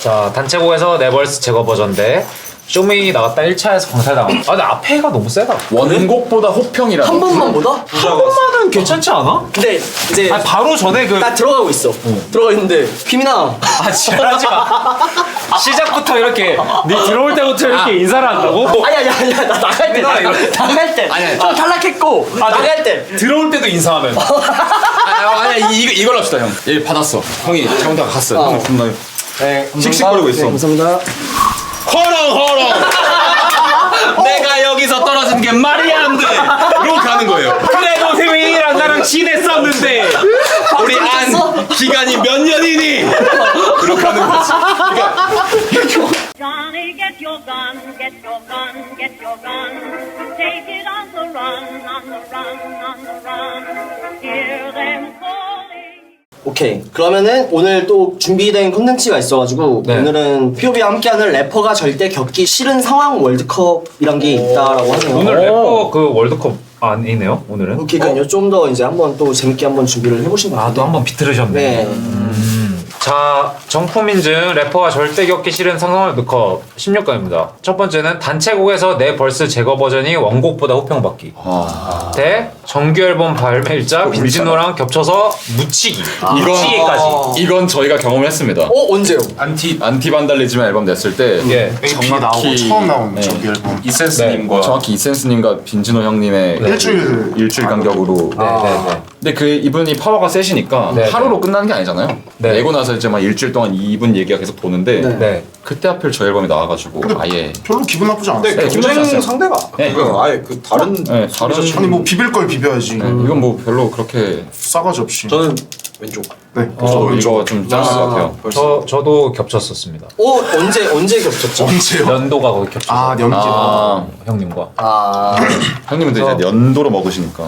자, 단체곡에서 네벌스 제거 버전 대 쇼미 나갔다 1차에서 광탈당한. 아, 근데 앞에가 너무 세다. 원곡보다 호평이라. 한 번만보다? 한 번만은 괜찮지 않아? 근데 이제 아니, 바로 전에 그. 나 들어가고 있어. 들어가 있는데 휘민아. 아, 지랄하지 마. 시작부터 이렇게, 네 들어올 때부터 이렇게 인사를 한다고? 아니야 나 나갈 때 나갈 때 좀 탈락했고 나갈 때 들어올 때도 인사하면. 아니야 이걸 합시다 형. 얘 받았어. 형이 잘못하고 갔어. 형 존나 네, 씩씩거리고 있어. 감사합니다. 허렁. 내가 여기서 떨어지는 게 말이 안 돼. 이렇게 하는 거예요. 그래도 세민이랑 나랑 친했었는데. 우리 안 기간이 몇 년이니? 이렇게 하는 거지. Johnny, get your gun, get your gun, get your gun. Take it on the run, on the run, on the run. Hear them calling. 오케이. 그러면은 오늘 또 준비된 콘텐츠가 있어가지고 네. 오늘은 POB와 함께하는 래퍼가 절대 겪기 싫은 상황 월드컵이란 게 있다라고 하네요. 오늘 래퍼 그 월드컵 아니네요, 오늘은. 그러니까요. 좀 더 이제 한번 또 재밌게 한번 준비를 해보신 것 같아요. 아, 또 한 번 비틀으셨네. 네. 자, 정품 인증 래퍼가 절대 겪기 싫은 상상 월드컵 16강입니다. 첫 번째는 단체곡에서 내 벌스 제거 버전이 원곡보다 호평받기. 대 정규 앨범 발매일자 빈지노랑 겹쳐서 묻히기. 묻히기까지. 이건 저희가 경험했습니다. 언제요? 안티 반달리즘 앨범 냈을 때 예. AP 나오고 처음 나온 정규 앨범 이센스님과 정확히 이센스님과 빈진호 형님의 일주일 간격으로. 네. 근데 그 이분이 파워가 세시니까 네, 하루로 끝나는 게 아니잖아요. 네. 내고 나서 이제 막 일주일 동안 이분 얘기가 계속 도는데 네. 그때 하필 저 앨범이 나와가지고 아예 별로 기분 나쁘지 않았어요. 네, 기분 나쁘지 않았어요. 상대가 네. 아예 그 다른 네, 다른 아니 뭐 비빌 걸 비벼야지. 이건 뭐 별로 그렇게 싸가지 없이. 저는 왼쪽 네. 저도 이거 좀 짠것 같아요. 저도 겹쳤었습니다. 언제 겹쳤죠? 언제요? 연도가 거기 겹쳤어요. 아 연기. 형님과. 형님은 이제 연도로 먹으시니까.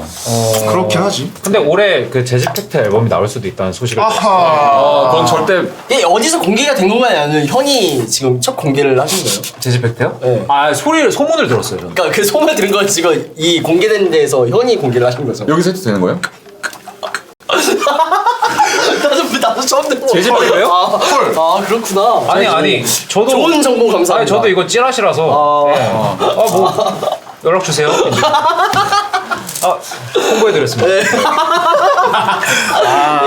그렇긴 하지. 근데 올해 그 재즈팩트 앨범이 나올 수도 있다는 소식을 아하. 그건 절대 이게 어디서 공개가 된 건가요? 아니면 형이 지금 첫 공개를 하신 거예요? 재즈팩트요? 네. 아, 소문을 들었어요, 저는. 그러니까 그 소문을 들은 건 지금 이 공개된 데에서 형이 공개를 하신 거죠? 여기서 해도 되는 거예요? 나도 처음 들어. 재즈팩트요? 아 그렇구나. 아니 저도 좋은 정보 감사합니다. 아니 저도 이거 찌라시라서 뭐 연락 주세요. 홍보해드렸습니다. 네.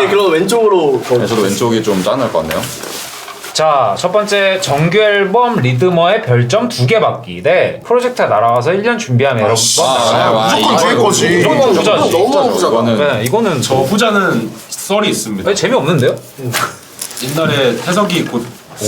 네, 그럼 왼쪽으로. 네, 저도 왼쪽이 좀 짠할 것 같네요. 자, 첫 번째 정규 앨범 리드머의 별점 2개 받기 대 프로젝트가 날아가서 1년 준비한 앨범 무조건 뒤에 거지. 무조건 후자지. 너무 후자다. 네, 이거는 저 후자는 썰이 있습니다. 재미없는데요? 옛날에 태석이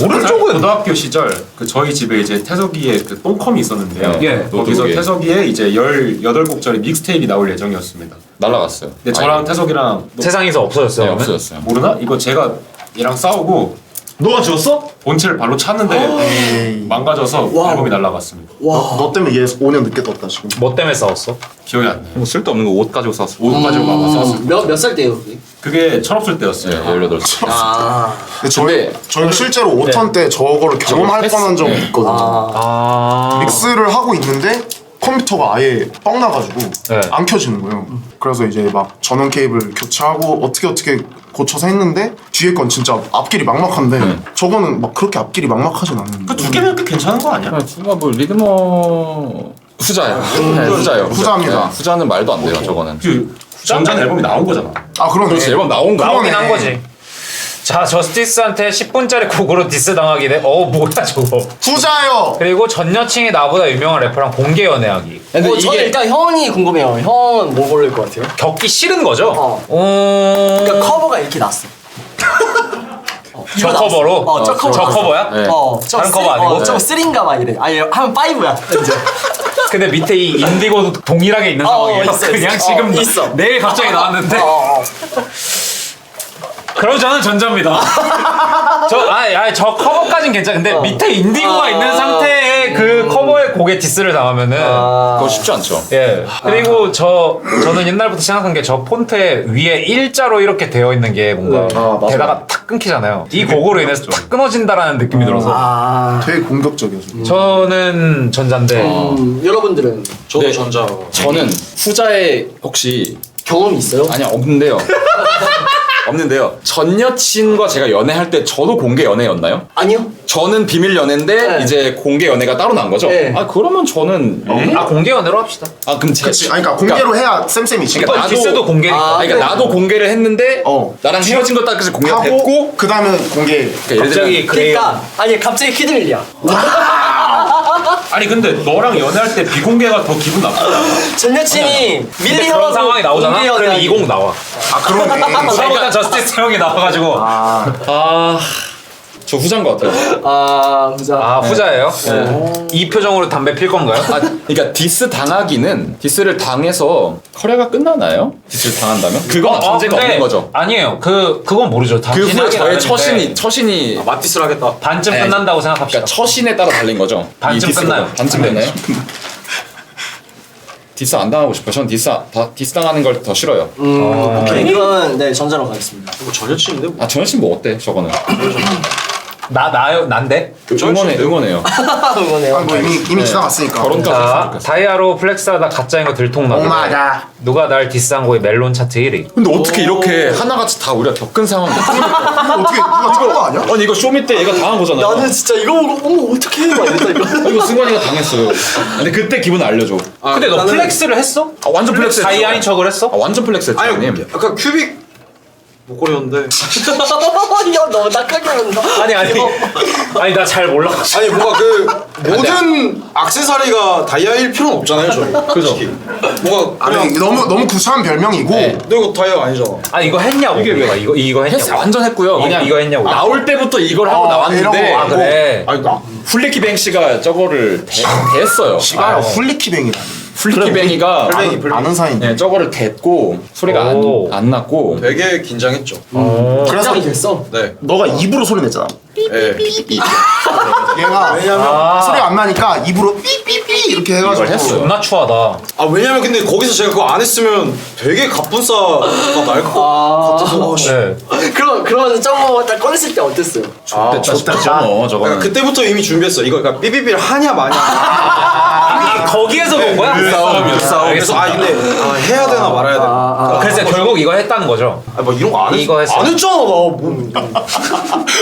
오른쪽은? 고등학교 시절 그 저희 집에 이제 태석이의 그 똥컴이 있었는데요. 예. 거기서 노트북에. 태석이의 이제 18곡짜리 믹스테이프이 나올 예정이었습니다. 날라갔어요. 근데 저랑 태석이랑 세상에서 없어졌어요. 네, 그러면? 없어졌어요. 모르나? 이거 제가 얘랑 싸우고 너가 지었어? 본체를 발로 찼는데 망가져서 와우. 앨범이 날라갔습니다. 너 때문에 얘 5년 늦게 떴다 지금. 뭐 때문에 싸웠어? 기억이 안 나요. 뭐 쓸데없는 거 옷 가지고 샀어. 옷 가지고 막 싸웠어요. 몇 살 때요? 그게? 그게 철없을 때였어요. 네, 18살. 아. 근데 저희가 실제로 5턴 때 저거를 경험할 뻔한 적이 있거든요. 믹스를 하고 있는데 컴퓨터가 아예 뻥 나가지고 네. 안 켜지는 거예요. 그래서 이제 막 전원 케이블 교체하고 어떻게 고쳐서 했는데 뒤에 건 진짜 앞길이 막막한데 저거는 막 그렇게 앞길이 막막하진 않는데. 그 두 개면 꽤 괜찮은 거 아니야? 누가 뭐 리드머 후자예요. 네, 후자예요. 후자입니다. 네, 후자는 말도 안 돼요. 저거는. 그 전전 앨범이 나온 거잖아. 아 그러네. 그렇지 앨범 나온 거. 나오긴 한 거지. 자, 저스티스한테 10분짜리 곡으로 디스 당하기 대 뭐야 저거. 후자요. 그리고 전 여친이 나보다 유명한 래퍼랑 공개 연애하기. 근데 저는 일단 형이 궁금해요. 형은 뭐 고를 것 같아요? 겪기 싫은 거죠? 그러니까 커버가 이렇게 났어. 저 커버로? 저 커버. 저 커버야? 네. 다른 커버 아니고? 저거 3인가 막 이래. 아니 한 5야. 이제. 근데 밑에 이 인디고도 동일하게 있는 상황이에요. 있어, 있어. 그냥 지금 있어. 내일 갑자기 나왔는데. 그럼 저는 전자입니다. 저 커버까진 괜찮아. 근데 밑에 인디고가 있는 상태에 그 커버의 곡에 디스를 당하면은 그거 쉽지 않죠. 예. 그리고 저는 옛날부터 생각한 게 저 폰트에 위에 일자로 이렇게 되어 있는 게 뭔가 대다가 탁 끊기잖아요. 이 곡으로 인해서 탁 끊어진다라는 느낌이 들어서 되게 공격적이었어. 저는 전자인데 여러분들은 저도 네. 전자. 저는 후자에 혹시 경험이 있어요? 아니야 없는데요. 없는데요. 전 여친과 제가 연애할 때 저도 공개 연애였나요? 아니요. 저는 비밀 연애인데 네. 이제 공개 연애가 따로 난 거죠? 네. 아 그러면 저는 아 공개 연애로 합시다. 아 그럼 제 그치. 아니, 그러니까 공개로 해야 쌤쌤이지. 그러니까 이거 디스도 공개니까. 아니, 그러니까 나도 공개를 했는데 나랑 헤어진 것까지 공개가 됐고 그 다음에 공개. 그러니까 예를 갑자기 들면 그러니까 아니 갑자기 키드밀리야. 아니 근데 너랑 연애할 때 비공개가 더 기분 나쁘다. 전 여친이 근데 밀리 그런 형하고 상황이 나오잖아. 공개 그러면 연애하기. 20 나와. 아, 그러네. 그러니까 저스티스 형이 나와가지고 저 후자인 것 같아요. 아 보자. 아 후자예요? 이 표정으로 담배 필 건가요? 아, 그러니까 디스 당하기는 디스를 당해서 커리어가 끝나나요? 디스를 당한다면? 그건 전제가 근데 없는 거죠. 아니에요. 그건 모르죠. 그 당신이 후에 하긴 저의 하는데 처신이 마티스를 하겠다. 반쯤 네. 끝난다고 생각합시다. 그러니까 처신에 따라 달린 거죠. 반쯤 이 디스가. 끝나요. 반쯤 되나요? 디스 안 당하고 싶어요. 전 디스 당하는 걸 더 싫어요. 오케이. 이건 네 전자로 가겠습니다. 뭐 전여친인데 뭐. 아 전여친 뭐 어때? 저거는 난데? 응원해요. 응원해요. 아, 뭐 이미 지나갔으니까. 결혼까지 자, 했으면 좋겠어. 다이아로 플렉스하다 가짜인 거 들통나고 오마가. 누가 날 디스한 거에 멜론 차트 1위. 근데 어떻게 이렇게 하나같이 다 우리가 겪은 상황인데 어떻게 누가 찍은 거 아니야? 아니 이거 쇼미 때 얘가 당한 거잖아. 나는 진짜 이거 보고 어머 어떻게 해? 막 이랬다 이거. 이거 승관이가 당했어요. 근데 그때 기분 알려줘. 근데 너 플렉스를 했어? 아, 완전 플렉스 했죠. 다이아인 척을 했어? 아, 완전 플렉스 했죠. 아니 형님. 약간 큐빅 목걸이였는데. 야 너 낙하게 한다. 아니 나 잘 몰라. 아니 뭔가 그 모든 액세서리가 다이아일 필요는 없잖아요 저희. 그죠. 뭔가 아니, 그냥 너무 구수한 별명이고. 너 이거 다이아 아니잖아. 아 이거 했냐고. 이거 했냐고. 했어, 완전 했고요. 그냥 이거 했냐고. 나올 때부터 이걸 하고 나왔는데 이런 거 하고. 그래. 아니 나 훌리키뱅 씨가 저거를 대했어요. 씨발 훌리키뱅이다. 훌리키뱅이가 아는 사이인데. 네, 저거를 댔고 소리가 오. 안 났고 되게 긴장했죠. 그래서 긴장이 됐어. 네. 너가 입으로 소리 냈잖아. 예. 얘가 왜냐면 소리가 안 나니까 입으로 삐삐삐 이렇게 해가지고 이걸 했어요. 존나 추하다. 아 왜냐면 근데 거기서 제가 그거 안 했으면 되게 갑분싸가 날 것 같아서. 네. 그러면 저거 딱 꺼냈을 때 어땠어요? 좋댔다 싶죠 뭐 저거는. 그러니까 그때부터 이미 준비했어. 이거 그러니까 삐삐삐를 하냐 마냐. 아, 거기에서 본 거야? 그래서 아 근데 해야 되나 말아야 되나. 그래서 결국 이거 했다는 거죠. 뭐 이런 거 안 했어. 이거 했어. 안 했잖아 나. 뭐.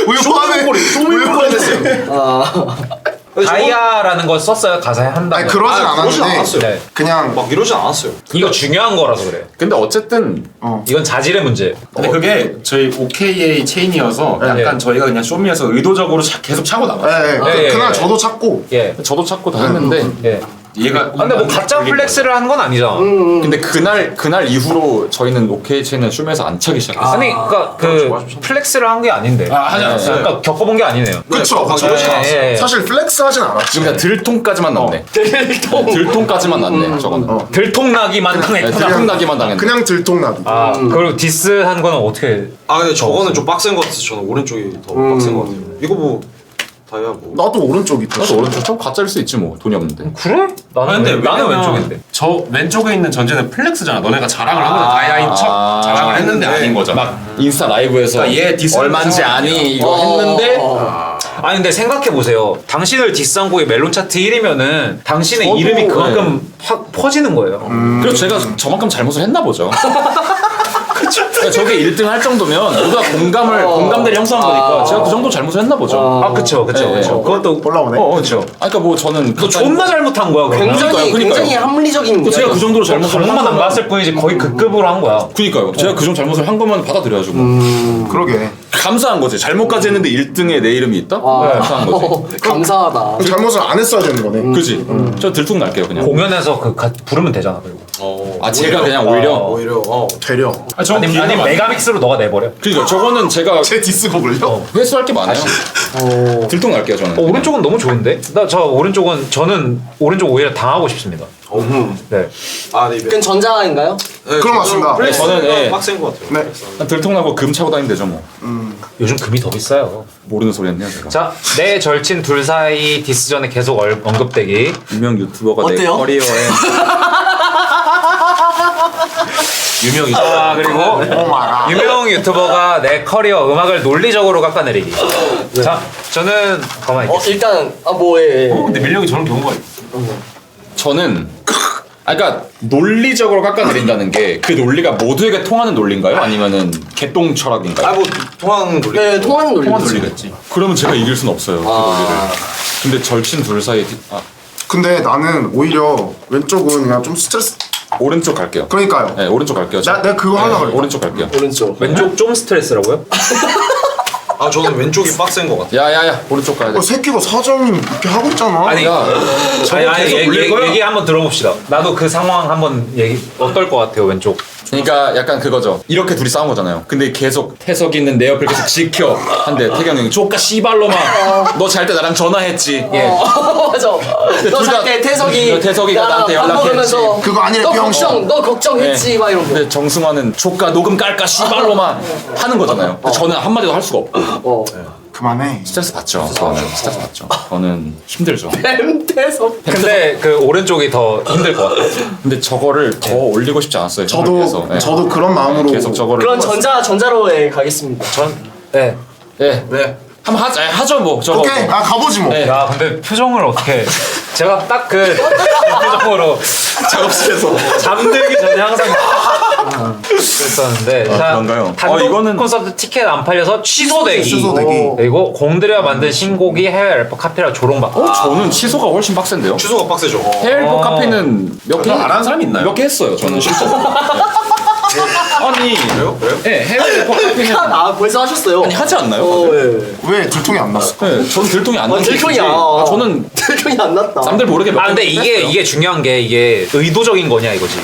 왜 화내? 쇼미콜 했어요. 다이아라는 걸 썼어요 가사에 한다. 아니 그러진 그러진 않았는데 않았어요. 네. 그냥 막 이러진 않았어요. 이거 중요한 거라서 그래. 근데 어쨌든 이건 자질의 문제. 근데 그게 저희 OKA 체인이어서 약간 네. 저희가 그냥 쇼미에서 의도적으로 계속 차고 나갔어요. 그날 예. 저도 찾고 예. 저도 찾고 다 했는데 예. 얘가 근데 뭐 가짜 플렉스를 한 건 아니잖아. 근데 그날 이후로 저희는 오케이 체인은 쇼미에서 안 차기 시작했어요. 아니 그러니까 그 플렉스를 한 게 아닌데. 하지 않았어요. 그러니까 겪어본 게 아니네요. 그쵸 네, 그쵸. 예, 예. 사실 플렉스 하진 않았지. 지금 그냥 들통까지만 났네. 들통까지만 났네. 저거는. 들통나기만 네, 했구나. 들통나기만 당했네. 그냥 들통나기. 아 그리고 디스한 거는 어떻게? 아 근데 저거는 좀 빡센 것 같아서 저는 오른쪽이 더 빡센 것 같아요. 이거 뭐 다이아 뭐. 나도 오른쪽이 더. 나도 오른쪽 좀 가짜일 수 있지 뭐 돈이 없는데. 그래? 나는 근데 나는 왜냐면 왼쪽인데. 저 왼쪽에 있는 전제는 플렉스잖아. 너네가 자랑을 한 거잖아. 다이아인 척 자랑을 했는데 아닌 거잖아. 막 인스타 라이브에서 그러니까 얘 디스 얼마인지 아니 이거 했는데 아니 근데 생각해 보세요. 당신을 디스한 곡이 멜론 차트 1위면은 당신의 저도, 이름이 그만큼 퍼지는 거예요. 그래서 제가 저만큼 잘못을 했나 보죠. 그러니까 저게 1등 할 정도면 누가 공감대를 형성한 거니까 제가 그 정도 잘못을 했나 보죠. 아 그쵸. 네. 그것도 올라오네. 그쵸. 그러니까 뭐 저는 너 존나 잘못한 거야. 그러면. 굉장히 그러니까요. 굉장히 합리적인. 제가 그 정도로 잘못을 한 잘못만 안 거면 봤을 뿐이지 거의 그 급으로 한 거야. 그니까요. 제가 그 정도 잘못을 한 거면 받아들여야죠. 뭐. 그러게. 감사한 거지. 잘못까지 했는데 1등에 내 이름이 있다? 감사한 거지. 감사하다. 잘못을 안 했어야 되는 거네. 그지? 저 들통 날게요 그냥. 공연에서 부르면 되잖아. 그리고. 아 제가 그냥 오히려 오히려 되려. 아니 메가믹스로 너가 내버려. 그러니까 저거는 제가 제 디스곡을요? 회수할 게 많아요. 들통 날게요 저는. 오른쪽은 너무 좋은데? 저는 오른쪽 오히려 당하고 싶습니다. 네. 아 네. 그건 전자인가요? 그럼 맞습니다. 네, 저는, 예. 빡센 것 같아요. 네. 들통 나고 금 차고 다니면 되죠 뭐. 요즘 금이 더 비싸요. 모르는 소리 했네요 제가. 자, 내 절친 둘 사이 디스 전에 계속 언급되기. 유명 유튜버가 내 어때요? 커리어에 유명이. 아 그리고 오마가. 유명 유튜버가 내 커리어 음악을 논리적으로 깎아내리기. 자, 저는 가만히 있겠습니다. 일단 뭐 예. 근데 밀령이 저런 경우가 있어. 저는 그러니까 논리적으로 깎아내린다는 게 그 논리가 모두에게 통하는 논리인가요? 아니면은 개똥 철학인가요? 아뭐 통하는 논리. 네, 통하는 논리. 통하는 논리겠지. 그러면 제가 이길 순 없어요. 그 논리를. 근데 절친 둘 사이에 근데 나는 오히려 왼쪽은 그냥 좀 스트레스. 오른쪽 갈게요. 그러니까요. 네, 오른쪽 갈게요. 내가 그거 하려고 그랬다. 오른쪽 갈게요. 오른쪽. 왼쪽 좀 스트레스라고요? 아 저는 왼쪽이 빡센 것 같아요. 야야야 오른쪽 가야 돼. 새끼가 사장님 이렇게 하고 있잖아. 아니, 야, 아니 계속 올릴 거야? 얘기 한번 들어봅시다. 나도 그 상황 한번 얘기 어떨 것 같아요 왼쪽. 그러니까 약간 그거죠. 이렇게 둘이 싸운 거잖아요. 근데 계속 태석이 있는 내 옆을 계속 지켜. 한데 태경 형이 쪼까 씨발로마. 너 잘 때 나랑 전화했지. 예. 맞아. 너 둘 다- 살 때 태석이가 나한테 연락했지. 그거 아니래, 너 병신. 너 걱정했지 막 이런 거. 근데 정승환은 조카 녹음 깔까 씨발로마 하는 거잖아요. 근데 저는 한마디도 할 수가 없고. 그만해. 스트레스 받죠. 저는 스트레스 받죠. 저는 힘들죠. 태석. 근데 그 오른쪽이 더 힘들 것 같아요. 근데 저거를 더 올리고 싶지 않았어요. 저도 그런 마음으로 계속 저거를 그런 전자로에 가겠습니다. 네. 예. 네. 한번 하죠 뭐 저거. 오케이. 가보지 뭐. 네. 야 근데 표정을 어떻게 제가 딱 그 표정으로 작업실에서 잠들기 전에 항상 그랬었는데 자, 그런가요? 단독 이거는 콘서트 티켓 안 팔려서 취소되기. 취소되기. 그리고 공들여 만든 신곡이 해외 래퍼 카피라 조롱받기. 저는 취소가 훨씬 빡센데요. 취소가 빡세죠. 해외 카피는 몇 개 그거 안 하는 사람이 있나요? 몇 개 했어요. 저는 실제로. 아니 왜요? 네, 해외 래퍼 카피는 벌써 하셨어요. 아니 하지 않나요? 예. 왜 들통이 안 났어? 네, 저는 들통이 안 나는 게 들통이야. 있지. 저는 들통이 안 났다. 남들 모르게 몇 아 근데 개 했어요. 이게 중요한 게 이게 의도적인 거냐 이거지.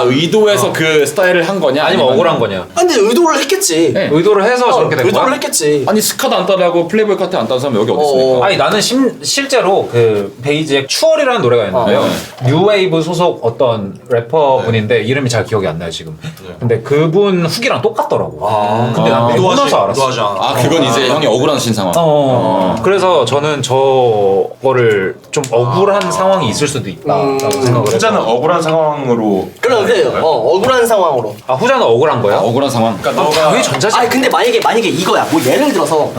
의도해서 그 스타일을 한 거냐 아니면 억울한 거냐. 근데 의도를 했겠지. 네. 의도를 해서 저렇게 된 의도를 거야? 했겠지. 아니 스카도 안 따라하고 플레이보이 카트 안 따는 사람 여기 어디 있습니까? 아니 나는 실제로 그 베이지의 추월이라는 노래가 있는데요. 뉴웨이브 소속 어떤 래퍼 분인데 이름이 잘 기억이 안 나요 지금. 근데 그분 후기랑 똑같더라고. 근데 난 매번 나서 알았어. 의도하지 않아. 그건 이제 형이 억울한 신상황. 그래서 저는 저거를 좀 억울한 상황이 있을 수도 있다라고 생각을 후자는 해서. 억울한 상황으로. 그래요. 억울한 상황으로. 아 후자는 억울한 거야? 억울한 상황. 그러니까 너가 왜 전자지? 아니 근데 만약에 이거야. 뭐 예를 들어서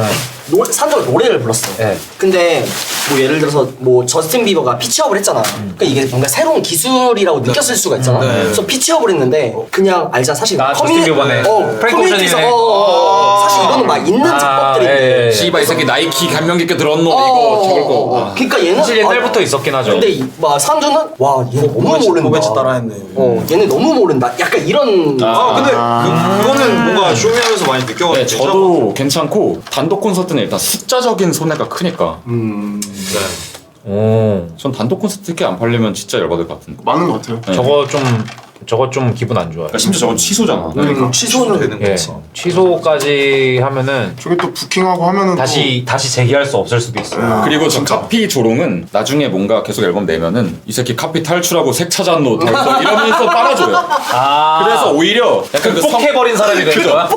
산적으로 노래를 불렀어. 네. 근데 뭐 예를 들어서 뭐 저스틴 비버가 피치업을 했잖아. 그러니까 이게 뭔가 새로운 기술이라고 느꼈을 수가 있잖아. 그래서 피치업을 했는데 그냥 알잖아. 사실 나 저스틴 비버네. 프랭크 커뮤니티에서 오션이네. 사실 이거는 막 있는 작법들인데. 씨발 이 새끼 나이키 감명 깊게 들었노 이거 저걸 거. 그러니까 얘는 사실 옛날부터 있었긴 하죠. 근데 막 산주는 와 얘 너무 모른다. 고베치 따라했네. 얘네 너무 모른다. 약간 이런. 근데 그거는 뭔가 쇼미하면서 많이 느껴가지고. 네, 저도 괜찮고 단독 콘서트는 일단 숫자적인 손해가 크니까. 전 단독 콘서트 티켓 안 팔리면 진짜 열받을 것 같은데. 많은 것 같아요. 저거 좀 기분 안 좋아요. 그러니까 심지어 저건 취소잖아. 그러니까 취소는 되는 예. 거지. 취소까지 하면은 저게 또 부킹하고 하면은 다시 재기할 수 없을 수도 있어요. 그리고 지금 카피 조롱은 나중에 뭔가 계속 앨범 내면은 이 새끼 카피 탈출하고 색 찾았노 더 이러면서 빨아줘요. 그래서 오히려 약간 그 극복해버린 사람이 되는 거야?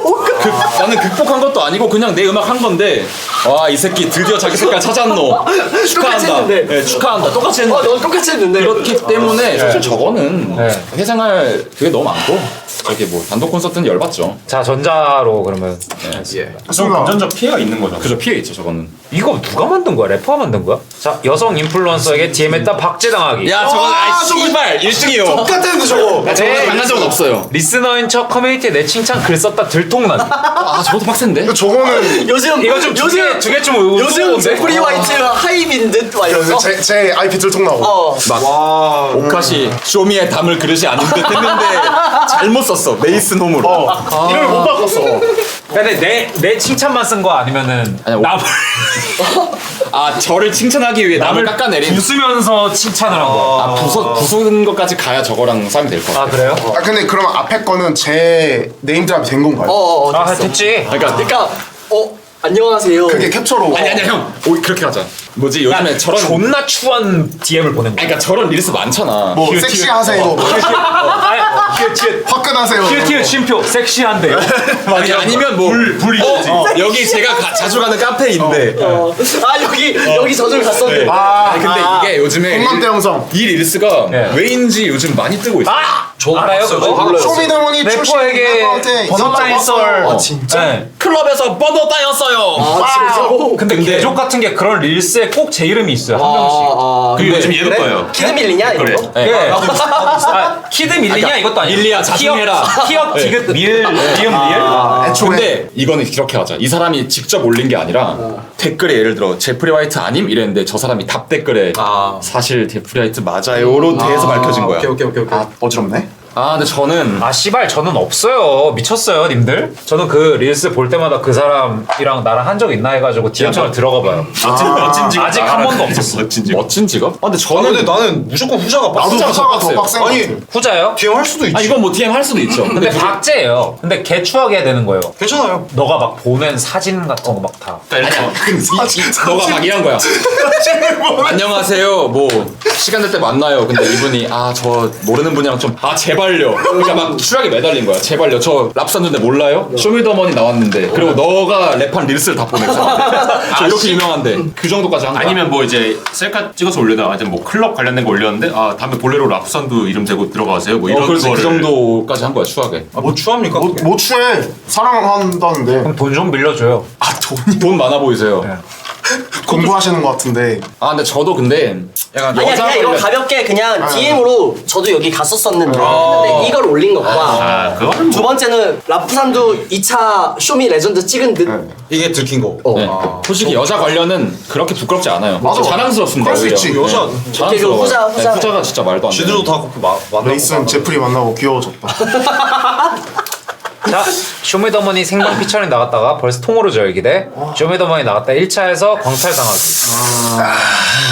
나는 극복한 것도 아니고 그냥 내 음악 한 건데 와 이 새끼 드디어 자기 색깔 찾았노 똑같이 축하한다. 했는데. 네, 축하한다. 똑같이 했는데. 너 똑같이 했는데. 그렇기 때문에 사실 저거는 네. 회생할 그게 너무 많고 저기 뭐 단독 콘서트는 열받죠. 자 전자로 그러면 좀 맞습니다. 금전적 피해가 있는 거죠. 그저 피해 있죠 저거는. 이거 누가 만든 거야? 래퍼가 만든 거야? 자 여성 인플루언서에게 DM했다 박제당하기. 야 저건 아이 씨발 1등이요. 똑같은데 저거. 네. 당한 적은 없어요. 리스너인 척 커뮤니티에 내 칭찬 글 썼다 들통난. 아 저것도 빡센데? 근데 저거는 요즘 이거 좀 두 개 좀 요즘 우스운데? 제프리 화이트 하이빈 듯막 이러면서. 제 IP 들통나고. 와. 오카시 쇼미에 담을 그릇이 아닌 듯 했는데 잘못 썼어 메이스 놈으로. 이름을 못 바꿨어. 근데 내 칭찬만 쓴 거 아니면은 아니야, 남을 아 저를 칭찬하기 위해 남을 깎아내린. 부수면서 칭찬을 한 거야. 부수는 것까지 가야 저거랑 싸움이 될 것 같아. 아 그래요? 근데 그럼 앞에 거는 제 네임드랍이 된 건가요? 아 됐어. 됐지. 그러니까 안녕하세요. 그게 캡처로. 아니 형. 오 그렇게 하자. 뭐지 요즘에 저런. 존나 추한 DM을 보낸 거야. 그러니까 저런 릴스 많잖아. 뭐 섹시하세요. 화끈하세요. 큐티의 쉼표 섹시한데. 아니면 뭐 불이지. 여기 제가 자주 가는 카페인데 아 여기 저들 갔었는데. 근데 이게 요즘에 공감대 영상. 이 릴스가 네. 왜인지 요즘 많이 뜨고 있어요. 알아요 그거? 쇼미더머니 출신 래퍼에게 멤버한테 번호 따인썰. 아 진짜? 네. 클럽에서 번호 따였어요. 아 진짜로? 근데 개족 같은 게 그런 릴스에 꼭 제 이름이 있어요 한 명씩. 그리고 요즘 얘도 떠요. 키드 밀리냐 이거? 그래. 예. 아, 키드 밀리냐 이것도 아니고. 밀리야, 자중해라. 키역 디귿 밀 리음 리을. 애초에 근데 이거는 이렇게 하자. 이 사람이 직접 올린 게 아니라 댓글에 예를 들어 제프리 화이트 아님 이랬는데 저 사람이 답 댓글에 사실 제프리 화이트 맞아요로 대해서 밝혀진 거야. 오케이. 어지럽네. 근데 저는 아 씨발 저는 없어요. 미쳤어요 님들. 저는 그 릴스 볼 때마다 그 사람이랑 나랑 한 적 있나 해가지고 DM처럼 들어가 봐요. 멋진 직업. 아직 한 번도 없었어. 멋진 직업. 멋진 직업? 근데 아 저는 근데 나는 무조건 후자가 나도 빡세. 후자가 더 빡세요. 빡센 것 아니, 같아. 후자요? DM 할 수도 있지. 이건 뭐 DM 할 수도 있죠. 근데 박제예요. 근데 개 추하게 해야 되는 거예요. 괜찮아요. 너가 막 보낸 사진 같은 거 막 다. 너가 막 이런 거야. 안녕하세요. 뭐 시간 될 때 만나요. 근데 이분이 저 모르는 분이랑 좀 제발요. 그러니까 막 추하게 매달린 거야. 제발요. 저 랍산인데 몰라요? 쇼미더머니 나왔는데 그리고 너가 랩한 릴스를 다 보냈어. 저 이렇게 유명한데 그 정도까지 한 거야. 아니면 뭐 이제 셀카 찍어서 올려다 아니면 뭐 클럽 관련된 거 올렸는데 다음에 볼레로 랍선도 이름 대고 들어가세요. 뭐 이런 그래서 그 거를. 정도까지 한 거야. 추하게. 뭐 추합니까? 뭐 추해. 사랑한다는데 그럼 돈 좀 빌려줘요. 돈 많아 보이세요. 공부하시는 것 같은데. 근데 저도 근데 약간 아니야 그냥 이거 가볍게 그냥 DM으로 저도 여기 갔었었는데 했는데 이걸 올린 것과 그거는 두 번째는 라프산도 2차 쇼미 레전드 찍은 듯 이게 들킨 거. 네. 솔직히 여자 관련은 그렇게 부끄럽지 않아요. 맞아. 자랑스럽습니다. 그럴 수 오히려. 있지. 여자 자랑스러워. 그 후자. 후자가 진짜 말도 안 돼. 지들도 다 그렇게 만나고. 레이슨 제프리 만나고 귀여워졌다. 자, 쇼미더머니 생방 피처링 나갔다가 벌써 통으로 절기대. 쇼미더머니 나갔다 1차에서 광탈당하기.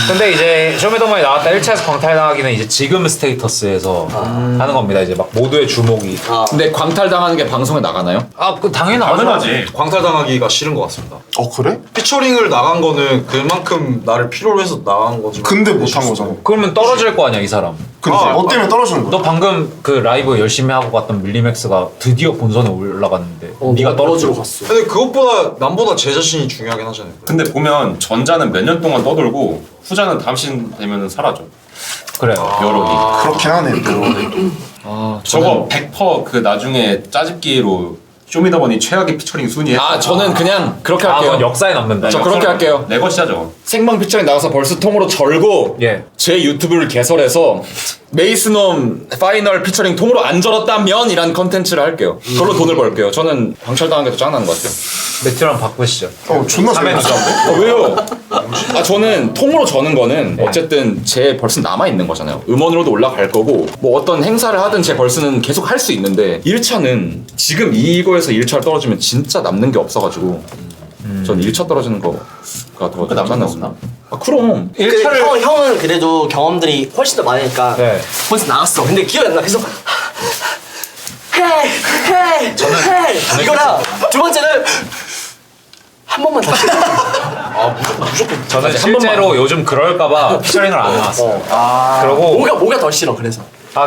근데 이제 쇼미더머니 나갔다 1차에서 광탈당하기는 이제 지금 스테이터스에서 하는 겁니다. 이제 막 모두의 주목이. 근데 광탈당하는 게 방송에 나가나요? 그 당연히 나가죠. 당연하지. 광탈당하기가 싫은 것 같습니다. 그래? 피처링을 나간 거는 그만큼 나를 필요로 해서 나간 거지. 근데 못한 거잖아. 그러면 떨어질 거 아니야 이 사람. 근데 뭐 때문에 떨어지는 거야? 너 방금 그 라이브 열심히 하고 갔던 밀리맥스가 드디어 본선에 올라갔는데 네가 떨어지고 갔어. 근데 그것보다 남보다 제 자신이 중요하긴 하잖아요. 근데 보면 전자는 몇 년 동안 떠돌고 후자는 다음 시즌 되면 사라져. 그래요. 여론이. 그렇긴 하네. 또. 저거 100% 그 나중에 짜집기로 쇼미더머니 최악의 피처링 순위에. 저는 그냥 그렇게 아, 할게요. 그건 역사에 남는다. 저 그렇게 할게요. 내 것이야 저거. 생방 피처링 나가서 벌써 통으로 절고 예. 제 유튜브를 개설해서 메이스놈 파이널 피처링 통으로 안 절었다면 이란 컨텐츠를 할게요. 그걸로 돈을 벌게요. 저는 광철당한 게 더 짱나는 것 같아요. 매튜랑 바꾸시죠. 존나 재밌어. 왜요? 저는 통으로 저는 거는 어쨌든 제 벌스는 남아있는 거잖아요. 음원으로도 올라갈 거고 뭐 어떤 행사를 하든 제 벌스는 계속 할 수 있는데 1차는 지금 이거에서 1차를 떨어지면 진짜 남는 게 없어가지고 전 1차 떨어지는 거가 더 남는 거 없나? 그럼 형은 그래도 경험들이 훨씬 더 많으니까 네. 벌써 나갔어. 근데 기억이 안 나. 계속 헤이 이거랑 두 번째는 한 번만 다시. 저는 실제로 요즘 그럴까봐 피처링을 안 해놨어요. 그러고 뭐가 더 싫어 그래서.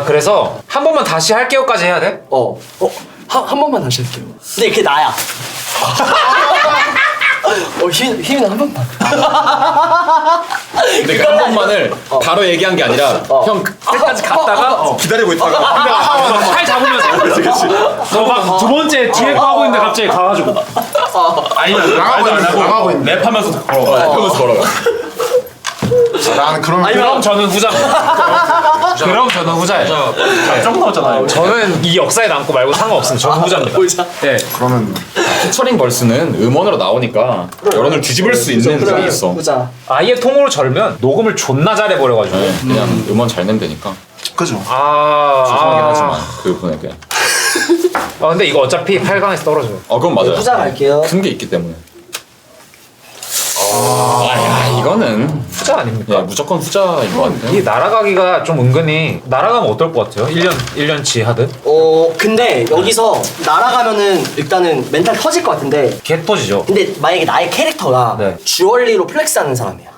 그래서 한 번만 다시 할게요까지 해야 돼? 한 번만 다시 할게요. 근데 그게 나야. 희민아 한 번만. 근데 그 한 번만을 바로 얘기한 게 아니라 형 끝까지 갔다가 기다리고 있다가 팔 잡으면서. 너 막 두 번째 뒤에 거 하고 있는데 갑자기 가가지고. 아니면 나가고 있네. 랩하면서 걸어가. 하면서 걸어가. 나는 그런 그럼 저는 후자입니다. 그럼 저는 후자예요. 깜짝 나왔잖아요. 저는 이 역사에 남고 말고 상관없습니다. 저는 후자입니다. 네. 그러면 피처링 벌스는 음원으로 나오니까 여론을 뒤집을 수 있는 그게 있어. 보자. 아예 통으로 절면 녹음을 존나 잘해버려가지고. 그냥 음원 잘 내면 되니까. 그죠. 죄송하긴 하지만 그분에게. 근데 이거 어차피 8강에서 떨어져요. 그건 맞아요. 후자 갈게요. 큰 게 있기 때문에. 이거는 후자 아닙니까? 무조건 후자인 것 같아요. 이 날아가기가 좀 은근히 날아가면 어떨 것 같아요? 1년치 하듯? 근데 여기서 날아가면은 일단은 멘탈 터질 것 같은데 개 터지죠. 근데 만약에 나의 캐릭터가 네. 주얼리로 플렉스하는 사람이야.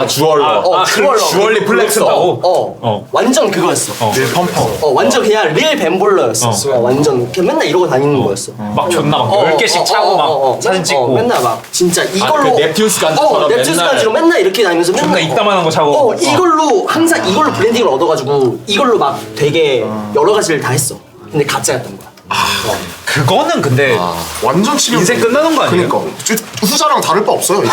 주얼러. 주얼리 플렉스 나오. 완전 그거였어. 릴 펌퍼. 완전 그냥 릴 밴볼러였어. 완전 그냥 맨날 이러고 다니는 거였어. 막 존나 막 10개씩 차고 막 사진 찍고 맨날 막 진짜 이걸로 nep튠스 간지처럼 넵튠스 맨날. 간지로 맨날 이렇게 다니면서 존나 맨날 이따만한 거 차고 이걸로 항상 이걸로 브랜딩을 얻어가지고 이걸로 막 되게 여러 가지를 다 했어. 근데 가짜였던 거야. 그거는 근데 완전 치명. 인생 끝나는 거 아니에요? 그니까. 후자랑 다를 바 없어요, 이거.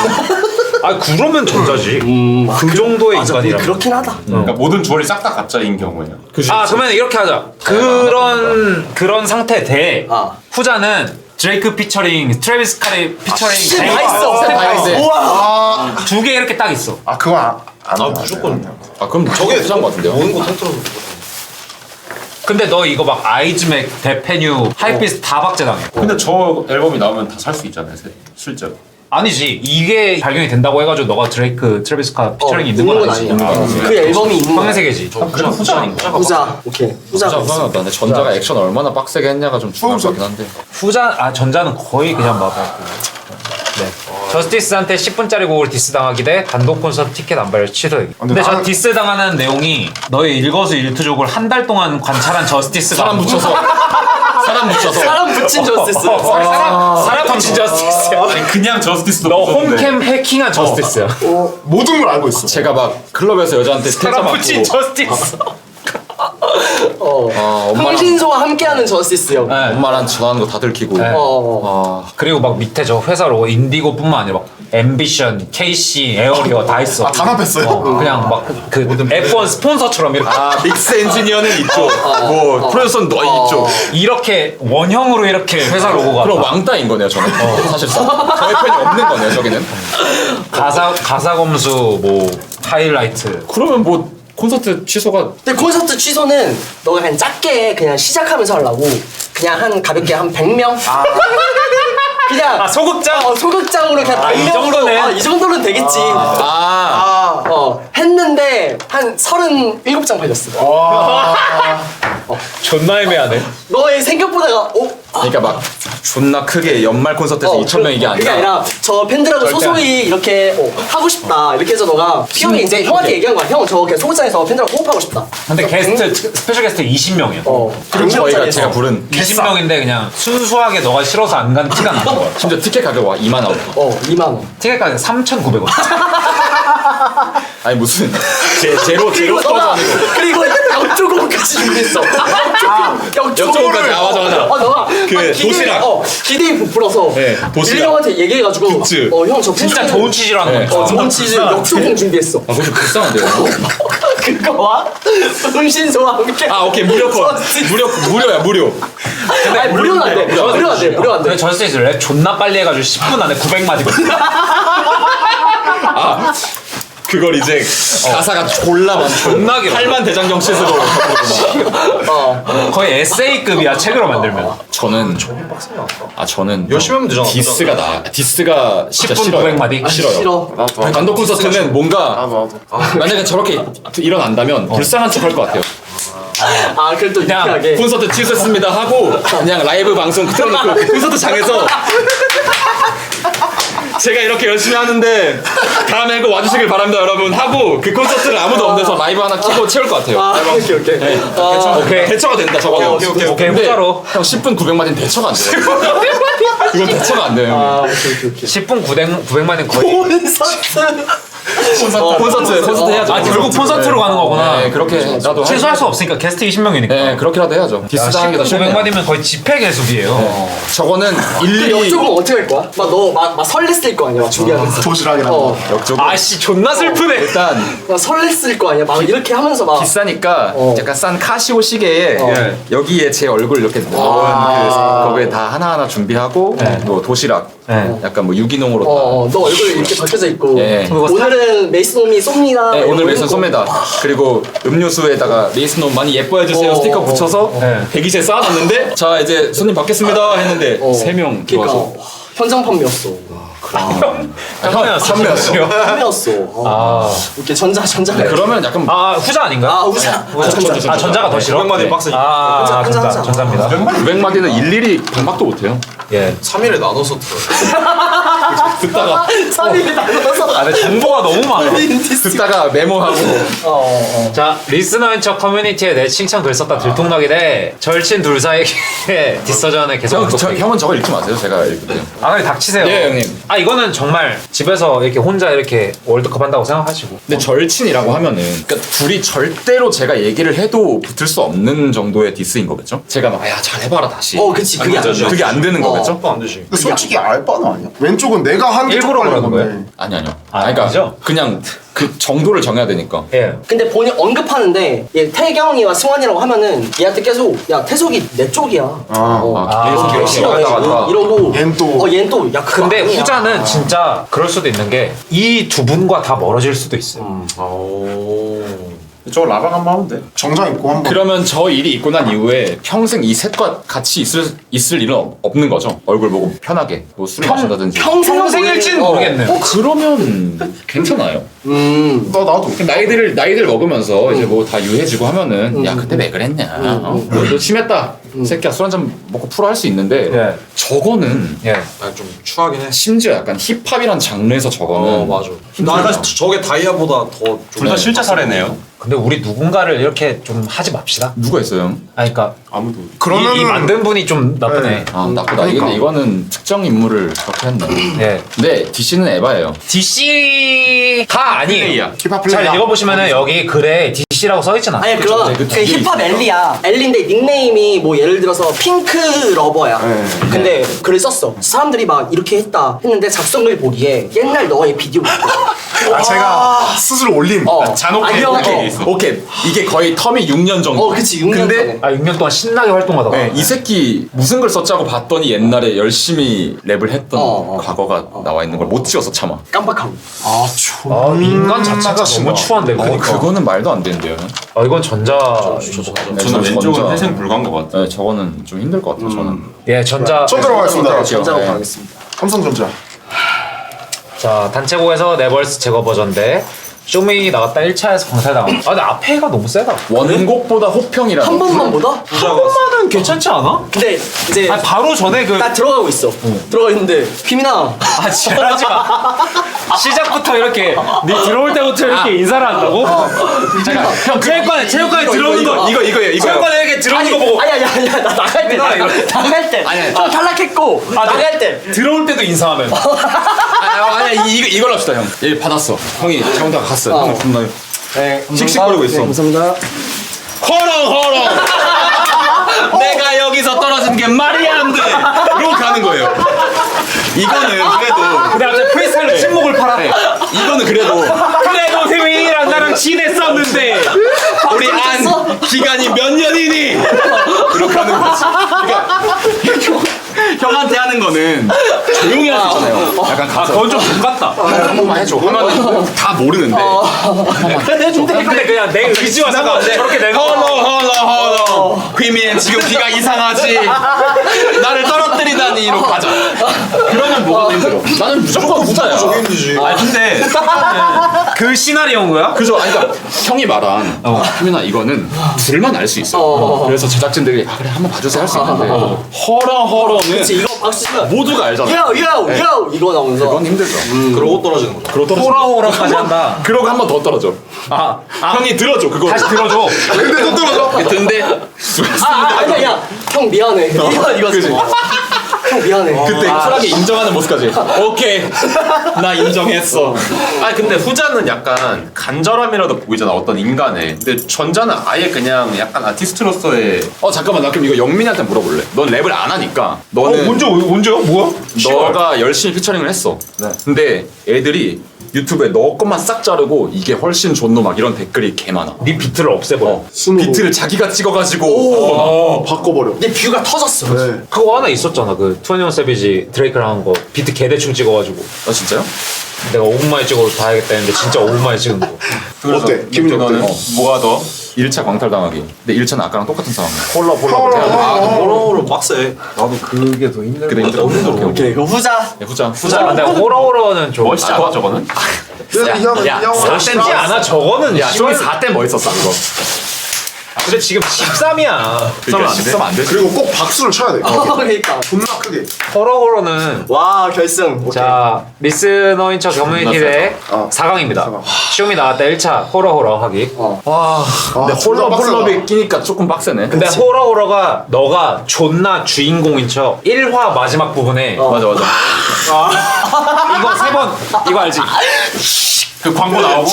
아 그러면 전자지 그 정도의 맞아, 인간이라 그렇긴 하다. 그러니까 모든 주얼이 싹 다 가짜인 경우에요. 아 그러면 이렇게 하자 그런 상태 대 후자는 드레이크 피처링 트래비스 스캇의 피처링 다 있어. 다 있어. 우와. 두 개 이렇게 딱 있어 그건 안 무조건. 그럼 저게 후자인 것 같은데요? 모든 거 통틀어서. 근데 너 이거 막 아이즈맥 데페뉴 하이피스 다 박제당해 근데 저 앨범이 나오면 다 살 수 있잖아요, 실제로. 아니지 이게 발견이 된다고 해가지고 너가 드레이크 트래비스 스캇 피처링이 있는 건 아니지 그 앨범이 있는 평행 거야. 세계지 그래도 후자 아닌가? 후자. 오케이. 후자가 있어. 후자가 근데 전자가 액션 얼마나 빡세게 했냐가 좀 중요한 것 같긴 한데. 전자는 거의 그냥 막 네. 저스티스한테 10분짜리 곡을 디스당하기 대 단독 콘서트 티켓 안 발려 취소되기. 근데 저 나는- 디스당하는 내용이 너의 일거수일투족을 한 달 동안 관찰한 저스티스가 사람 붙여서. 사람 붙인 저스티스. 사람 붙인 저스티스야. 아니 그냥 저스티스도 너 없었는데. 홈캠 해킹한 저스티스야. 모든 걸 알고 있어. 제가 막 클럽에서 여자한테 스탠차 사람 맞고. 붙인 저스티스. 흥신소와 함께하는 저스티스요. 네. 엄마랑 전화하는 거 다 들키고. 네. 그리고 막 밑에 저 회사 로고 인디고뿐만 아니라 막 앰비션, KC, 에어리어 다 있어. 단합했어요? 그냥 막 그 F1 스폰서처럼 이렇게 믹스 엔지니어는 이쪽, 뭐 프로듀서는 너 이쪽. 이렇게 원형으로 이렇게 회사 로고가 그럼 왕따인 거네요, 저는. 사실상. 저의 편이 없는 거네요, 저기는. 가사 검수 뭐 하이라이트. 그러면 뭐 콘서트 취소가 근데 콘서트 취소는 너가 그냥 작게 그냥 시작하면서 하려고 그냥 한 가볍게 한 100명? 그냥 소극장. 소극장으로 그냥 이 100명 정도는? 이 정도는 되겠지. 했는데 한 37장 팔렸어. 존나 애매하네. 너의 생각보다가 그러니까 막 존나 크게 연말 콘서트에서 2,000명 이게 그게 아니라 아니라 저 팬들하고 소소히 이렇게 하고 싶다 이렇게 해서 너가 형이 이제 형한테 얘기한 거야. 형 저 그냥 소극장에서 팬들하고 호흡하고 싶다. 근데 스페셜 게스트 20명이야. 그리고 저희가 제가 부른 20명인데 그냥 순수하게 너가 싫어서 안 간 티가 나는 거야. 심지어 티켓 가격 와 2만 원. 2만 원. 티켓 가격 3,900원. 아니 무슨 제로 그리고 스토어도 너가 아니고 그리고 역조공까지 준비했어. 역조공까지 맞아. 너가 도시락. 기대에 부풀어서 네, 도시락. 밀리 형한테 얘기해가지고 굿즈. 형 저 진짜 좋은 치즈로 하는 거야. 좋은 치즈 역조공 준비했어. 아 그거 비싼데요? 그거와 흥신소와 함께. 오케이 무료권. 무료야 무료. 아니 무료는 안 돼. 무료 안 돼. 무료 안 돼. 근데 저스티스 랩 존나 빨리 해가지고 10분 안에 900마디거든. 그걸 이제 가사가 졸라 많고 존나 길어. 8만 대장경 슛으로 거의 에세이급이야 책으로 만들면. 저는 열심히 하면 되잖아. 디스가 진짜 10분 싫어요. 900마디. 싫어. 단독 콘서트는 뭔가 나도. 만약에 저렇게 일어난다면 불쌍한 척 할 것 같아요. 그래도 그냥 유쾌하게. 콘서트 취소했습니다 하고 그냥 라이브 방송 틀어놓고 그 콘서트 장에서 제가 이렇게 열심히 하는데 다음에 꼭 와주시길 바랍니다 여러분 하고 그 콘서트를 아무도 없는 데서 라이브 하나 키고 채울 것 같아요. 오케이. 오케이. 대처가 된다 저거. 오케이 근데 후자로. 형 10분 900마디는 대처가 안 돼요. 이건 대처가 안 돼요. 오케이. 10분 900마디는 거의. 콘서트 해야죠. 결국 콘서트로 가는 거구나. 네 그렇게 나도 취소할 수 없으니까 게스트 20명이니까. 네 그렇게라도 해야죠. 디스당하기도 10분 쉽네요. 900마디면 거의 집회 개수비예요. 저거는 일일이 역조공 어떻게 할 거야? 막 설렜을 거 아니야? 막 준비하면서. 도시락이랑. 역적으로 아씨 존나 슬프네. 일단 막 설렜을 거 아니야? 막 이렇게 하면서 막. 비싸니까 약간 싼 카시오 시계에 여기에 제 얼굴 이렇게 나온 거기에 다 하나하나 준비하고 뭐 도시락 약간 뭐 유기농으로 다 너 얼굴 이렇게 박혀져 있고. 예. 오늘은 메이스놈이 쏩니다. 네, 오늘 이런 메이슨 거. 쏩니다. 그리고 음료수에다가 메이슨홈 많이 예뻐해주세요 스티커 붙여서 대기실에 쌓아놨는데 자 이제 손님 받겠습니다 했는데 3명 들어와서 그러니까 현장 판매였어. 판매였어요. 판매였어. 이렇게 전자. 그러면 약간 후자 아닌가? 후자. 전자. 전자가 더 싫어? 900마디 빡세니까. 혼자. 전자입니다. 900마디는 일일이 반박도 못해요. 예. 3일에 나눠서 들어요. 듣다가 3일이 나눠서 아, 근데 정보가 너무 많아. 듣다가 메모하고. 자, 리스너인 척 커뮤니티에 내 칭찬 글 썼다 들통나게 돼. 절친 둘 사이에 디서전에 계속 형은 저거 읽지 마세요. 제가 읽을게요. 아, 그냥 닥치세요. 예, 형님. 아, 이거는 정말 집에서 이렇게 혼자 이렇게 월드컵 한다고 생각하시고. 근데 절친이라고 하면은 그러니까 둘이 절대로 제가 얘기를 해도 붙을 수 없는 정도의 디스인 거겠죠? 제가 막 야 잘해봐라 다시. 그치 그게 안 되죠. 그게 안 되는 거겠죠? 안 되지. 근데 솔직히 알바는 아니야. 왼쪽은 내가 한게 일부러 쪽팔린 그러는 건데. 아니요. 아, 그러니까 아니죠? 그냥 그 정도를 정해야 되니까. 예. 근데 본인 언급하는데 얘 태경이와 승환이라고 하면은 얘한테 계속 야 태석이 내 쪽이야. 계속 싫어 맞아, 맞아. 이러고 얜 또. 얜 또 야 그거 근데 아니야. 후자는 진짜 그럴 수도 있는 게 이 두 분과 다 멀어질 수도 있어요. 저거 라방 한번 하면 돼. 정장 입고 한번. 그러면 저 일이 있고 난 이후에 평생 이 셋과 같이 있을 일은 없는 거죠. 얼굴 보고 편하게 뭐 술을 마신다든지. 평생일지는 모르겠네요. 그러면 괜찮아요. 나도. 나이들 먹으면서 이제 뭐 다 유해지고 하면은 야 그때 왜 그랬냐. 너 심했다. 새끼야 술 한잔 먹고 풀어 할 수 있는데 예. 저거는 예. 좀 추하긴 해. 심지어 약간 힙합이란 장르에서 저거는 맞아. 나 저게 다이아보다 더 둘 다 실제 사례네요. 근데 우리 누군가를 이렇게 좀 하지 맙시다. 누가 있어요? 아니, 그러니까 아무도. 그러면은 이 만든 분이 좀 나쁘네. 네. 아 나쁘다. 그러니까. 근데 이거는 특정 인물을 그렇게 했네. 예. 근데 DC는 에바예요. DC가 아니에요. 플레이야. 힙합 잘 플레이야. 읽어보시면은 여기 글에 DC라고 써있진 않아요. 아니 그럼 그 그 뒤에 힙합 있어. 엘리야. 엘리인데 닉네임이 뭐 예를 들어서 핑크 러버야. 네. 근데 글을 썼어. 사람들이 막 이렇게 했는데 작성글 보기에 옛날 너의 비디오 제가 스스로 올림. 잔혹해. 아니, 형, 이렇게 있어. 오케이 이게 거의 텀이 6년 정도. 그치 6년 근데 전에. 아, 6년 동안 신나게 활동하다가. 네, 이 새끼 무슨 글 썼자고 봤더니 옛날에 열심히 랩을 했던 과거가 나와 있는 걸 못 지워서 참아. 깜빡하고. 아, 인간 자체가 너무 추한데. 그러니까. 그거는 말도 안 된대요. 아, 이건 전자. 네, 저는 왼쪽은 전자. 회생 불가한 것 같아요. 네, 저거는 좀 힘들 것 같아요. 저는. 예, 전자. 전 들어가겠습니다. 전자로 네. 가겠습니다. 삼성전자. 자, 단체곡에서 네벌스 제거 버전 대 쇼메이 나갔다 1차에서 광탈당함. 아, 근데 앞에가 너무 세다. 원곡보다 호평이라는. 한 번만 보다? 한 번만은 괜찮지 않아? 근데 이제 아, 바로 전에 그. 딱 들어가고 있어. 들어가 있는데 피민아. 아, 지랄하지 마. 시작부터 이렇게 네 들어올 때부터 이렇게 인사를 한다고? 형 체육관에 들어오는 거 이거예요. 체육관에 이렇게 들어오는 거 보고 아니야 나 나갈 때 나갈 때 좀 탈락했고 나갈 때 들어올 때도 인사하면 아니 이걸 합시다 형. 얘 받았어. 형이 잘못하고 갔어. 형은 존나 씩씩거리고 있어. 감사합니다. 허렁. 내가 여기서 떨어진 게 말이 안 돼. 이러고 가는 거예요. 이거는 그래도 근데 갑자기 프리스타일로 침묵을 팔아. 이거는 그래도 세민이랑 나랑 친했었는데 우리 안 기간이 몇 년이니? 그렇게 하는 거지. 그러니까 형한테 하는 거는 조용히 할 수 있잖아요. 약간 가서 그건 좀 똑같다. 한 번만 해줘. 하면 다 모르는데. 근데 그냥 내 의지와 상관없이 저렇게 내가 허러. 휘민 지금 귀가 이상하지. 나를 떨어뜨리다니 이러고 가자. 그러면 뭐가 힘들어? 나는 무조건 후자야. 저게 힘들지. 아니 근데 그 시나리오인 거야? 그죠? 아니 그러니까 형이 말한 휘민아 이거는 둘만 알 수 있어. 그래서 제작진들이 아 그래 한번 봐주세요 할 수 있는데 허러는 그치 이거 박수 치면 모두가 알잖아. 요 이거 나오면서 그건 힘들죠. 그러고 떨어지는 거죠. 그러고 떨어져. 호러호러까지 한다. 그러고 한 번 더 떨어져. 형이 들어줘 그거. 다시 들어줘. 근데 또 떨어져. 근데 아니야 형 미안해 이거지 형 미안해 그때 쿨하게 인정하는 모습까지. 오케이 나 인정했어. 아니 근데 후자는 약간 간절함이라도 보이잖아 어떤 인간의. 근데 전자는 아예 그냥 약간 아티스트로서의 잠깐만 나 그럼 이거 영민이한테 물어볼래. 넌 랩을 안 하니까 너는 언제요? 뭐야? 너가 열심히 피처링을 했어. 근데 애들이 유튜브에 너 것만 싹 자르고 이게 훨씬 좋노 막 이런 댓글이 개 많아. 네 비트를 없애버려. 비트를 자기가 찍어가지고 바꿔버려. 내 뷰가 터졌어 네. 그거 하나 있었잖아. 그 21 세비지 드레이크랑 한 거 비트 개대충 찍어가지고 진짜요? 내가 5분 만에 찍어도 다 하겠다 했는데 진짜 5분 만에 찍은 거. 어때? 기분이 너는 어때? 뭐가 더? 1차 광탈당하기. 근데 1차는 아까랑 똑같은 상황이야. 호러호러 빡세. 나도 그게 더 힘들어. 그래 힘들어. 오케이 이거 후자 후자. 근데 호러호러는 좀 멋있지 않아 저거는? 야, 멋있지 않아 저거는. 야, 쇼이 4대 멋있었어, 그거. 근데 지금 13이야. 그러니까 13 안 되지. 그리고 꼭 박수를 쳐야 돼. 그러니까. 존나 크게. 호러호러는 와 결승. 오케이. 자 리스너인 척 커뮤니티 대 어. 4강입니다. 시험이 나왔다 1차 호러호러 하기. 와, 근데 존나 홀럽이 끼니까 조금 빡세네. 근데 호러호러가 너가 존나 주인공인 척 1화 마지막 부분에 맞아. 이거 3번 이거 알지? 그 광고 나오고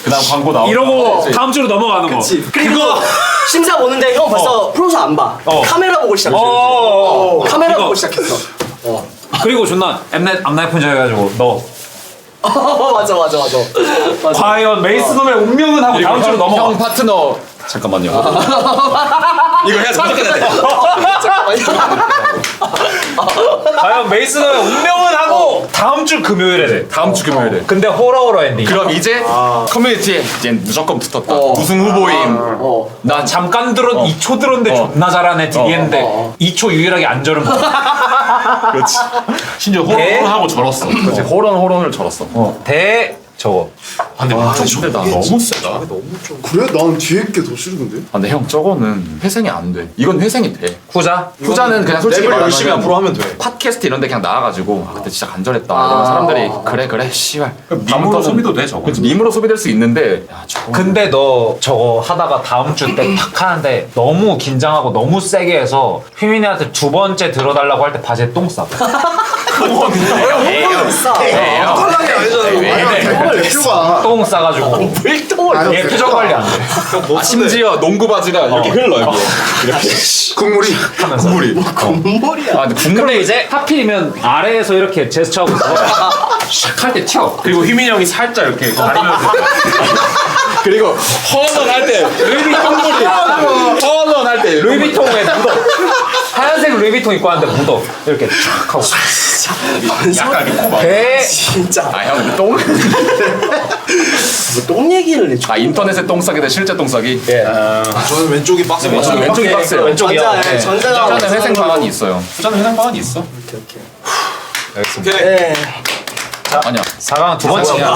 그다음 광고 나오고 이러고 다음 주로 넘어가는 거. 그리고 심사 보는데 형 벌써 프로사 안 봐. 카메라 보고 시작했어. 카메라 이거. 보고 시작했어. 그리고 존나 암나이픈 줄 해가지고 너 맞아. 과연 메이스놈의 운명은 하고 다음 주로 넘어가. 형 파트너 잠깐만요. 이거 해야지 무조건 해야 돼. 과연 메이스놈의 운명은 하고 다음 주 금요일에 돼. 다음 주 금요일에. 근데 호러호러 엔딩. 그럼 이제 커뮤니티에 이제 무조건 붙었다. 무슨 후보임? 나 잠깐 들은 2초 들었는데 존나 잘하네 디디했는데 2초 유일하게 안 저른 거. 그렇지. 심지어 호러호러하고 절었어. 그렇지. 호런을 절었어. 대 저거. 근데 근데 나 너무 세다. 그래? 난 뒤에 게 더 싫은데? 아, 근데 형 저거는 회생이 안 돼. 이건 회생이 돼. 후자. 후자는 그냥 솔직히 랩을 열심히 말하면 앞으로 하면 돼. 팟캐스트 이런 데 그냥 나와가지고 아, 그때 진짜 간절했다 이러면 사람들이 그래 씨발 밈으로 소비도 돼 저거. 그치, 밈으로 소비될 수 있는데 야 저거 근데 너 저거 하다가 다음 주 때 탁 하는데 너무 긴장하고 너무 세게 해서 휘민이한테 2번째 들어달라고 할 때 바지에 똥 싸. 털랑이 아니잖아. 대표가 똥 싸가지고 물똥을. 얘 표정 관리 안 돼. 아, 심지어 농구 바지가 이렇게 흘러 여기 이렇게 국물이 하면서. 국물이 뭔물이야. 아 근데 국물이 근데 이제 하필이면 아래에서 이렇게 제스처하고 있어. 샥 할 때 튀어. 그리고 휘민이 형이 살짝 이렇게 가리면서 그리고 허언 할때 루이비통물이 허언 할때 루이비통에 묻어. 하얀색 루이비통 입고 왔는데 묻어. 이렇게 촥 하고. 약간 이렇게 코막 배. 진짜. 아형 똥? 똥 얘기를 해. 아 인터넷에 똥 싸기 대 실제 똥 싸기? 예. 저는 왼쪽이 빡세. 왼쪽이 빡세요. 왼쪽이요. 전자, 전자가 후자는 회생 방안이 있어요. 후자는 회생 방안이 있어. 알겠습니다. 네. 아니야 4강은 두 번째야.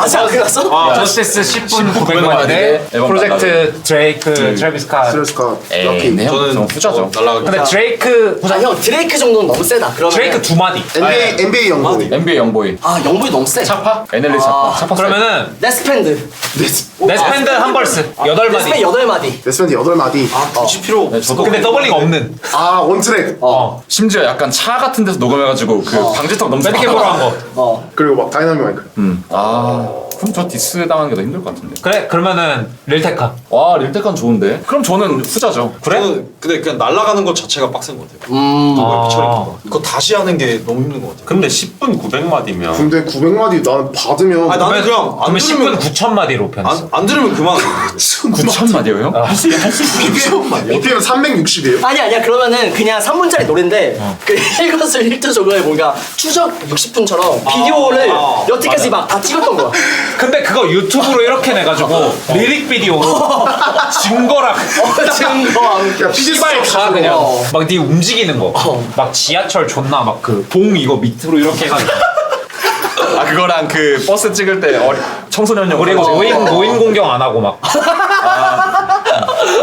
자, 끝났어? 저스티스 10분 900만 대 앨범 프로젝트 드레이크 트래비스 스캇. 스트레스가 에이 네 형, 좀 후자죠. 날라가기. 근데 드레이크 아, 형 드레이크 정도는 너무 세다. 그러면 드레이크 2마디. NBA 연구. NBA 영보이 아 영분이 너무 세. 차파? NLA 차파 그러면은 네스팬드. 네스팬드 한 벌스 8마디. 네스팬 8마디. 레스밴드 8마디. 굳이 필요. 네, 저도 근데 더블링 없는. 아 원트랙. 심지어 약간 차 같은 데서 녹음해가지고 그 방지턱 넘쳐 메디캠으로 한 거. 그리고 막 다이나믹 마이크. 아 그럼 저 디스 당하는 게 더 힘들 것 같은데. 그래 그러면은 릴테카. 와 릴테칸 좋은데? 그럼 저는 후자죠. 그래? 저는 근데 그냥 날아가는 것 자체가 빡센 것 같아요. 아. 그거 다시 하는 게 너무 힘든 것 같아요. 근데 10분 900마디면 근데 900마디 나는 받으면 아니, 나는 그냥 안 그러면 10분 들으면 9,000마디로 편집. 안 들으면 그만. 9,000마디요 형? BPM 360이에요. 아니야 그러면은 그냥 3분짜리 노래인데 그 일거수일투족을 뭔가 추적 60분처럼 비디오를 여태까지 막 다 찍었던 거야. 근데 그거 유튜브로 이렇게 내가지고 리릭 비디오로 증거랑 증거함. 야 피지 씨발 다 그냥 막 네 움직이는 거. 어. 막 지하철 존나 막 그 봉 이거 밑으로 이렇게 해가지고. 아 그거랑 그 버스 찍을 때 청소년용 그리고 노인 공경 안 하고 막.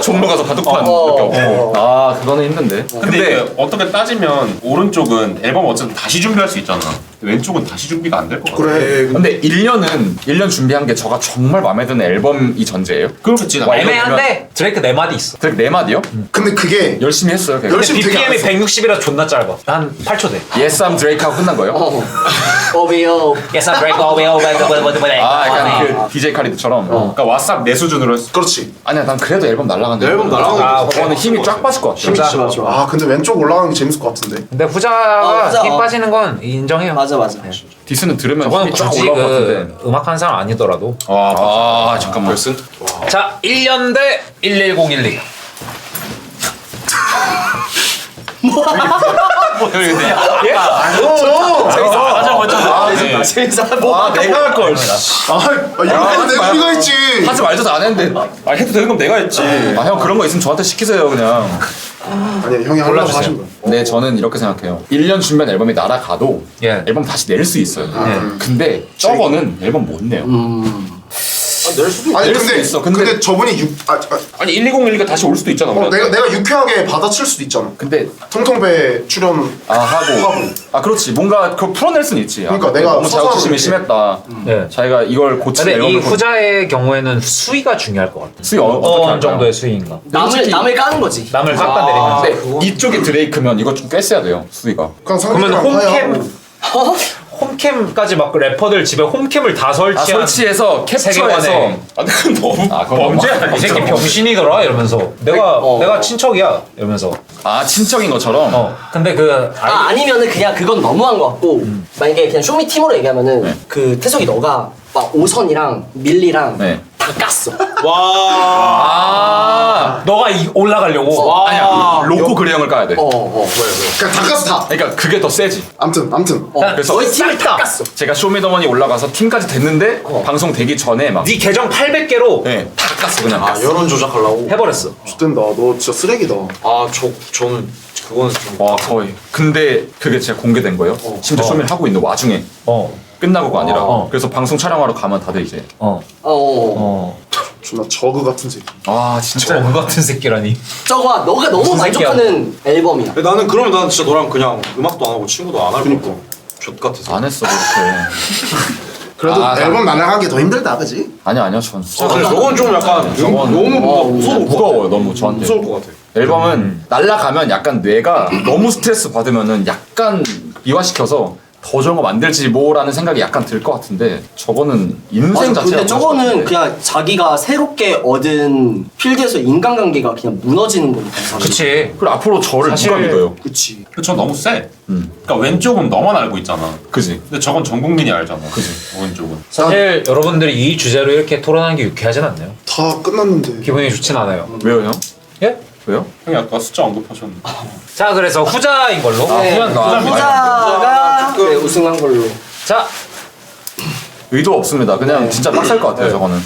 종로 가서 바둑판 이렇게 없고 아 그거는 힘든데. 근데 이게 어떻게 따지면 오른쪽은 앨범 어쨌든 다시 준비할 수 있잖아. 왼쪽은 다시 준비가 안 될 것 같아. 그래. 근데 1년 준비한 게 저가 정말 마음에 드는 앨범이 전제예요? 그렇겠지. 나 애매한데 드레이크 4마디 있어. 드랙 4마디요? 근데 그게 열심히 했어요 걔가. 근데 열심히 되게 안 BPM이 160이라 존나 짧아. 한 8초 돼. Yes I'm Drake 하고 끝난 거예요? 오비오. Yes, I'm Drake. 아 약간 그 DJ 카리드처럼 그러니까 왓삽 내 수준으로 했어. 그렇지. 아니야 난 그래도 앨범 날라간다. 앨범 날아가는 게 아, 저거는 힘이 쫙 빠질 것 같아. 진짜. 아 근데 왼쪽 올라가는 게 재밌을 것 같은데. 근데 후자가 후자, 힘 빠지는 건 인정해요. 맞아. 디스는 들으면 저거는 힘이 쫙 굳이 올라올 것 같은데. 그 음악하는 사람 아니더라도. 아 잠깐만. 결승? 자, 1년 대 11012. 재밌어. 뭐 내가 할 걸. 이거 내 우리가 했지. 하지 말자도 안 했는데. 아 해도 되는 건 내가 했지. 아 형 그런 거 있으면 저한테 시키세요 그냥. 아니야 형이 하려고 하신 거야. 네 저는 이렇게 생각해요. 1년 준비한 앨범이 날아가도 예. 앨범 다시 낼 수 있어요. 근데 저거는 앨범 못 내요. 낼 수도 아니 낼 수도 근데 있어. 근데 저분이 아니 12012가 다시 올 수도 있잖아. 내가 유쾌하게 받아칠 수도 있잖아. 근데 통통배 출연 하고 아 그렇지 뭔가 그걸 풀어낼 수는 있지. 그러니까 아, 내가 너무 서서히 자격지심이 이렇게. 심했다. 네. 자기가 이걸 고치는 근데 이 앨범을 후자의 경우에는 수위가 중요할 것 같아. 수위 어떻게 어느 할까요? 정도의 수위인가? 남을 까는 거지. 남을 깎아내리면서. 근데 이쪽이 드레이크면 이거 좀 깼어야 돼요 수위가. 그냥 그러면 상대방 홈캠 홈캠까지 막 래퍼들 집에 홈캠을 다 설치한 설치해서 캡처해서 세계관에. 아 그건 너무 그건 범죄 너무- 아니야? 이 새끼 병신이더라 이러면서 내가 친척이야 이러면서 친척인 것처럼. 근데 그 아니면은 그냥 그건 너무한 것 같고 만약에 그냥 쇼미 팀으로 얘기하면은 네. 그 태석이 너가 막 오선이랑 밀리랑 네. 다 깠어. 와. 너가 올라가려고 아니야 로코 그레형을 까야 돼. 그냥 다 깠어 다. 그러니까 그게 더 세지. 암튼 그래서 너희 팀을 다 깠어. 제가 쇼미더머니 올라가서 팀까지 됐는데 방송 되기 전에 막 네 계정 800개로 네, 다 깠어 그냥. 아 여론 조작하려고. 해버렸어. X된다. 너 진짜 쓰레기다. 저는 그거는 좀. 와 거의. 근데 그게 진짜 공개된 거예요. 심지어 쇼미를 하고 있는 와중에 끝나고가 아니라. 그래서 방송 촬영하러 가면 다들 이제 존나 저그 같은 새끼. 진짜 저거 같은 새끼라니. 저거야 너가 너무 무슨 만족하는 앨범이야. 근데 나는 그러면 난 진짜 너랑 그냥 음악도 안 하고 친구도 안 할 거야. 족 같아서. 안 했어 그렇게. 그래도 앨범 날아가기 더 힘들다, 그지? 아니야 전 근데 저건 좀 약간 너무 무거워요 너무 저한테. 무서울 것 같아. 앨범은 날라가면 약간 뇌가 너무 스트레스 받으면은 약간 이완시켜서 더 좋은 거 만들지 뭐라는 생각이 약간 들 것 같은데 저거는 인생 맞아, 자체가 근데 저거는 그냥 자기가 새롭게 얻은 필드에서 인간관계가 그냥 무너지는 거니까. 사실. 그치. 그리고 앞으로 저를 사실- 누가 믿어요? 그치. 저 너무 세. 그러니까 왼쪽은 너만 알고 있잖아. 그지? 근데 저건 전 국민이 알잖아. 그지? 오른쪽은. 사실 여러분들이 이 주제로 이렇게 토론하는 게 유쾌하진 않네요. 다 끝났는데. 기분이 좋진 않아요. 왜요 형? 예? 왜요? 형이 아까 숫자 언급하셨는데. 자 그래서 후자인 걸로. 후자가 네, 우승한 걸로. 자 의도 없습니다. 그냥 진짜 빡셀 것 같아요 저거는.